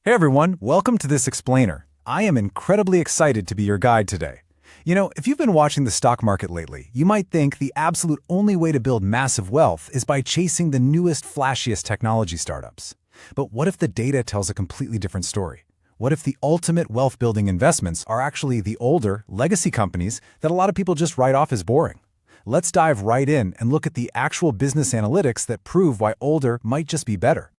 Hey everyone, welcome to this explainer. I am incredibly excited to be your guide today. If you've been watching the stock market lately, you might think the absolute only way to build massive wealth is by chasing the newest, flashiest technology startups. But what if the data tells a completely different story? What if the ultimate wealth-building investments are actually the older, legacy companies that a lot of people just write off as boring? Let's dive right in and look at the actual business analytics that prove why older might just be better.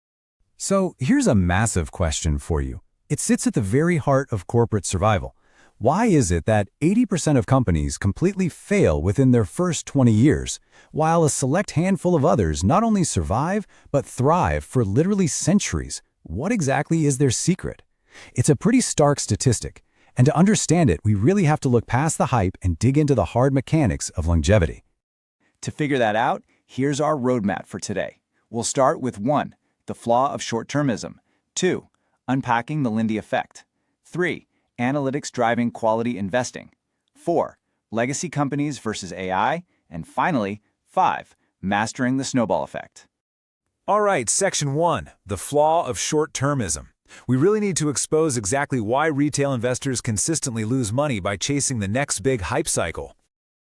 So here's a massive question for you. It sits at the very heart of corporate survival. Why is it that 80% of companies completely fail within their first 20 years, while a select handful of others not only survive, but thrive for literally centuries? What exactly is their secret? It's a pretty stark statistic, and to understand it, we really have to look past the hype and dig into the hard mechanics of longevity. To figure that out, here's our roadmap for today. We'll start with 1. The flaw of short-termism. 2. Unpacking the Lindy Effect. 3. Analytics driving quality investing. 4. Legacy companies versus AI. And finally, 5. Mastering the snowball effect. All right, Section 1, the flaw of short-termism. We really need to expose exactly why retail investors consistently lose money by chasing the next big hype cycle.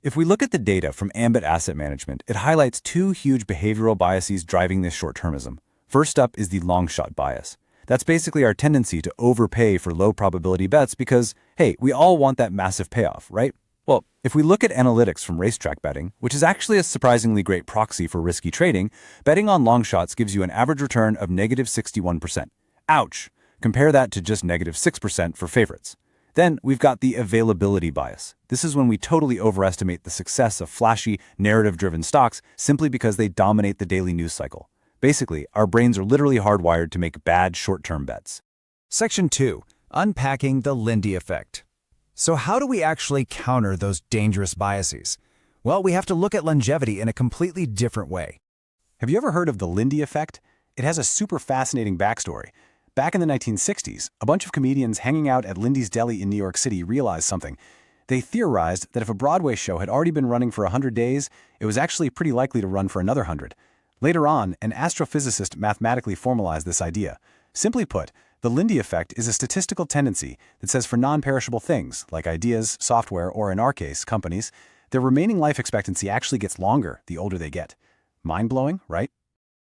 If we look at the data from Ambit Asset Management, it highlights 2 huge behavioral biases driving this short-termism. First up is the long-shot bias. That's basically our tendency to overpay for low-probability bets because, hey, we all want that massive payoff, right? Well, if we look at analytics from racetrack betting, which is actually a surprisingly great proxy for risky trading, betting on long shots gives you an average return of negative 61%. Ouch! Compare that to just negative 6% for favorites. Then we've got the availability bias. This is when we totally overestimate the success of flashy, narrative-driven stocks simply because they dominate the daily news cycle. Basically, our brains are literally hardwired to make bad short-term bets. Section 2, unpacking the Lindy Effect. So how do we actually counter those dangerous biases? Well, we have to look at longevity in a completely different way. Have you ever heard of the Lindy Effect? It has a super fascinating backstory. Back in the 1960s, a bunch of comedians hanging out at Lindy's Deli in New York City realized something. They theorized that if a Broadway show had already been running for 100 days, it was actually pretty likely to run for another 100. Later on, an astrophysicist mathematically formalized this idea. Simply put, the Lindy effect is a statistical tendency that says for non-perishable things, like ideas, software, or in our case, companies, their remaining life expectancy actually gets longer the older they get. Mind-blowing, right?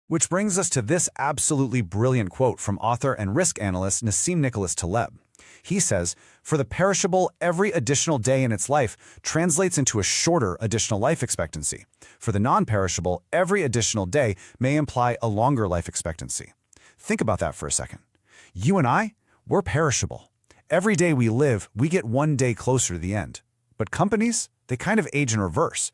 Which brings us to this absolutely brilliant quote from author and risk analyst Nassim Nicholas Taleb. He says, "For the perishable, every additional day in its life translates into a shorter additional life expectancy. For the non-perishable, every additional day may imply a longer life expectancy." Think about that for a second. You and I, we're perishable. Every day we live, we get one day closer to the end. But companies, they kind of age in reverse.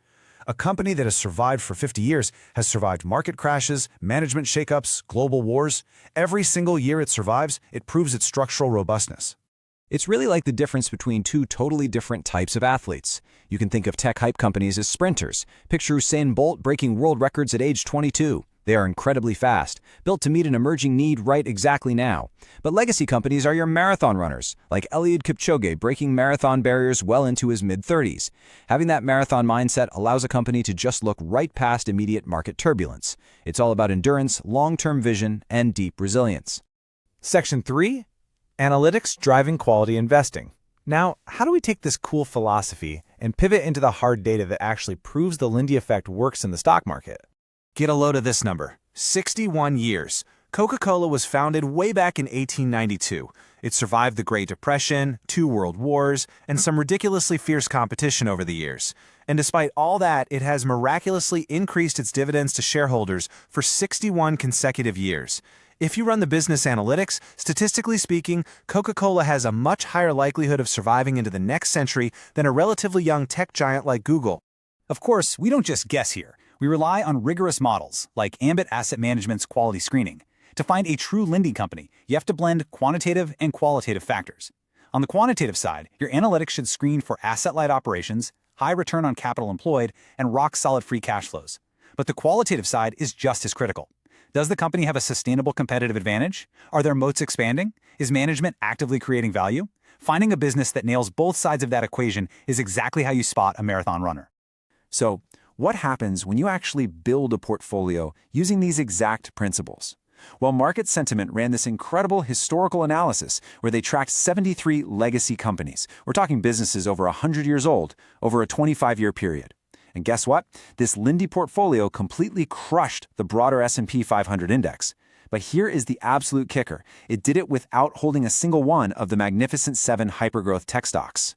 A company that has survived for 50 years has survived market crashes, management shakeups, global wars. Every single year it survives, it proves its structural robustness. It's really like the difference between 2 totally different types of athletes. You can think of tech hype companies as sprinters. Picture Usain Bolt breaking world records at age 22. They are incredibly fast, built to meet an emerging need right exactly now. But legacy companies are your marathon runners, like Eliud Kipchoge breaking marathon barriers well into his mid-30s. Having that marathon mindset allows a company to just look right past immediate market turbulence. It's all about endurance, long-term vision, and deep resilience. Section 3, analytics driving quality investing. Now, how do we take this cool philosophy and pivot into the hard data that actually proves the Lindy effect works in the stock market? Get a load of this number, 61 years. Coca-Cola was founded way back in 1892. It survived the Great Depression, 2 world wars, and some ridiculously fierce competition over the years. And despite all that, it has miraculously increased its dividends to shareholders for 61 consecutive years. If you run the business analytics, statistically speaking, Coca-Cola has a much higher likelihood of surviving into the next century than a relatively young tech giant like Google. Of course, we don't just guess here. We rely on rigorous models, like Ambit Asset Management's quality screening. To find a true Lindy company, you have to blend quantitative and qualitative factors. On the quantitative side, your analytics should screen for asset-light operations, high return on capital employed, and rock-solid free cash flows. But the qualitative side is just as critical. Does the company have a sustainable competitive advantage? Are their moats expanding? Is management actively creating value? Finding a business that nails both sides of that equation is exactly how you spot a marathon runner. So, what happens when you actually build a portfolio using these exact principles? Well, Market Sentiment ran this incredible historical analysis where they tracked 73 legacy companies. We're talking businesses over 100 years old, over a 25-year period. And guess what? This Lindy portfolio completely crushed the broader S&P 500 index. But here is the absolute kicker. It did it without holding a single one of the Magnificent Seven hypergrowth tech stocks.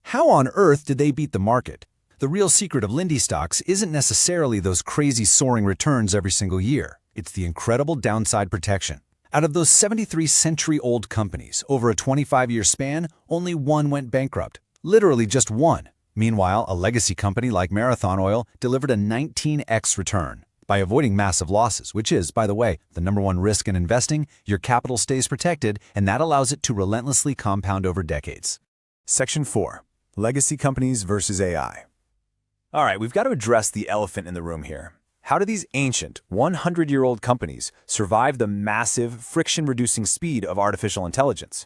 How on earth did they beat the market? The real secret of Lindy stocks isn't necessarily those crazy soaring returns every single year. It's the incredible downside protection. Out of those 73 century-old companies, over a 25-year span, only one went bankrupt. Literally just one. Meanwhile, a legacy company like Marathon Oil delivered a 19x return. By avoiding massive losses, which is, by the way, the #1 risk in investing, your capital stays protected, and that allows it to relentlessly compound over decades. Section 4. Legacy Companies versus AI. All right, we've got to address the elephant in the room here. How do these ancient, 100-year-old companies survive the massive, friction-reducing speed of artificial intelligence?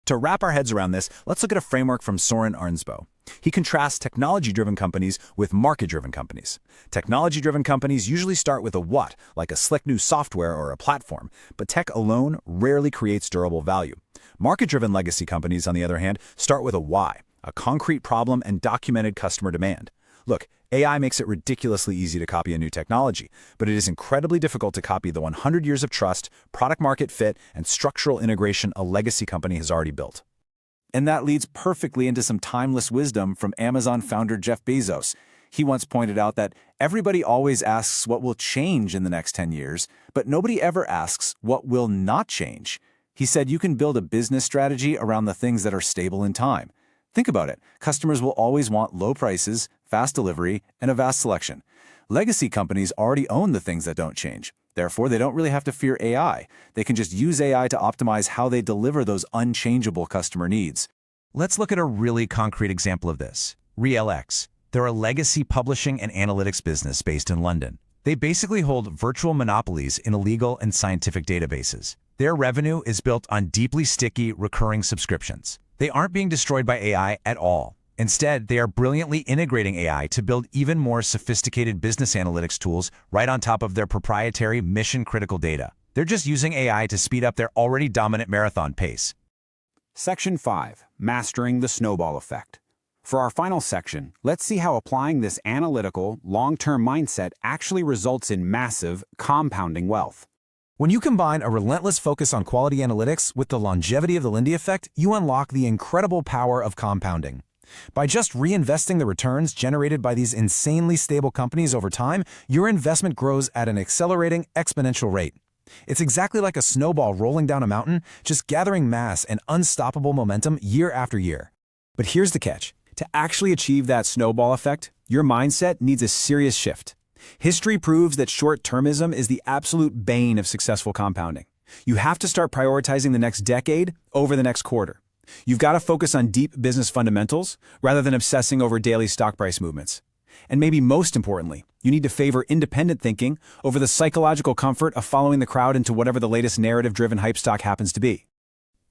To wrap our heads around this, let's look at a framework from Soren Arnsbo. He contrasts technology-driven companies with market-driven companies. Technology-driven companies usually start with a what, like a slick new software or a platform, but tech alone rarely creates durable value. Market-driven legacy companies, on the other hand, start with a why, a concrete problem and documented customer demand. Look, AI makes it ridiculously easy to copy a new technology, but it is incredibly difficult to copy the 100 years of trust, product-market fit, and structural integration a legacy company has already built. And that leads perfectly into some timeless wisdom from Amazon founder Jeff Bezos. He once pointed out that everybody always asks what will change in the next 10 years, but nobody ever asks what will not change. He said you can build a business strategy around the things that are stable in time. Think about it. Customers will always want low prices, fast delivery, and a vast selection. Legacy companies already own the things that don't change. Therefore, they don't really have to fear AI. They can just use AI to optimize how they deliver those unchangeable customer needs. Let's look at a really concrete example of this. RealX. They're a legacy publishing and analytics business based in London. They basically hold virtual monopolies in legal and scientific databases. Their revenue is built on deeply sticky, recurring subscriptions. They aren't being destroyed by AI at all. Instead, they are brilliantly integrating AI to build even more sophisticated business analytics tools right on top of their proprietary mission-critical data. They're just using AI to speed up their already dominant marathon pace. Section 5. Mastering the Snowball Effect. For our final section, let's see how applying this analytical, long-term mindset actually results in massive, compounding wealth. When you combine a relentless focus on quality analytics with the longevity of the Lindy Effect, you unlock the incredible power of compounding. By just reinvesting the returns generated by these insanely stable companies over time, your investment grows at an accelerating, exponential rate. It's exactly like a snowball rolling down a mountain, just gathering mass and unstoppable momentum year after year. But here's the catch. To actually achieve that snowball effect, your mindset needs a serious shift. History proves that short-termism is the absolute bane of successful compounding. You have to start prioritizing the next decade over the next quarter. You've got to focus on deep business fundamentals rather than obsessing over daily stock price movements. And maybe most importantly, you need to favor independent thinking over the psychological comfort of following the crowd into whatever the latest narrative-driven hype stock happens to be.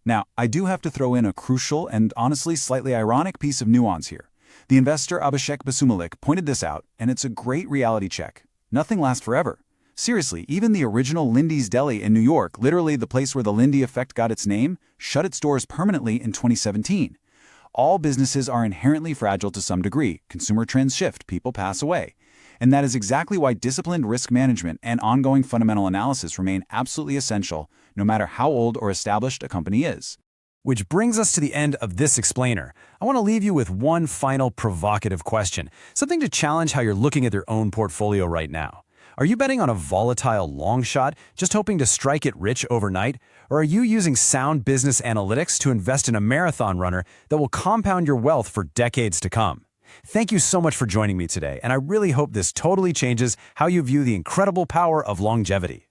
Now, I do have to throw in a crucial and honestly slightly ironic piece of nuance here. The investor Abhishek Basumalik pointed this out, and it's a great reality check. Nothing lasts forever. Seriously, even the original Lindy's Deli in New York, literally the place where the Lindy Effect got its name, shut its doors permanently in 2017. All businesses are inherently fragile to some degree. Consumer trends shift, people pass away. And that is exactly why disciplined risk management and ongoing fundamental analysis remain absolutely essential, no matter how old or established a company is. Which brings us to the end of this explainer. I want to leave you with one final provocative question, something to challenge how you're looking at your own portfolio right now. Are you betting on a volatile long shot, just hoping to strike it rich overnight? Or are you using sound business analytics to invest in a marathon runner that will compound your wealth for decades to come? Thank you so much for joining me today, and I really hope this totally changes how you view the incredible power of longevity.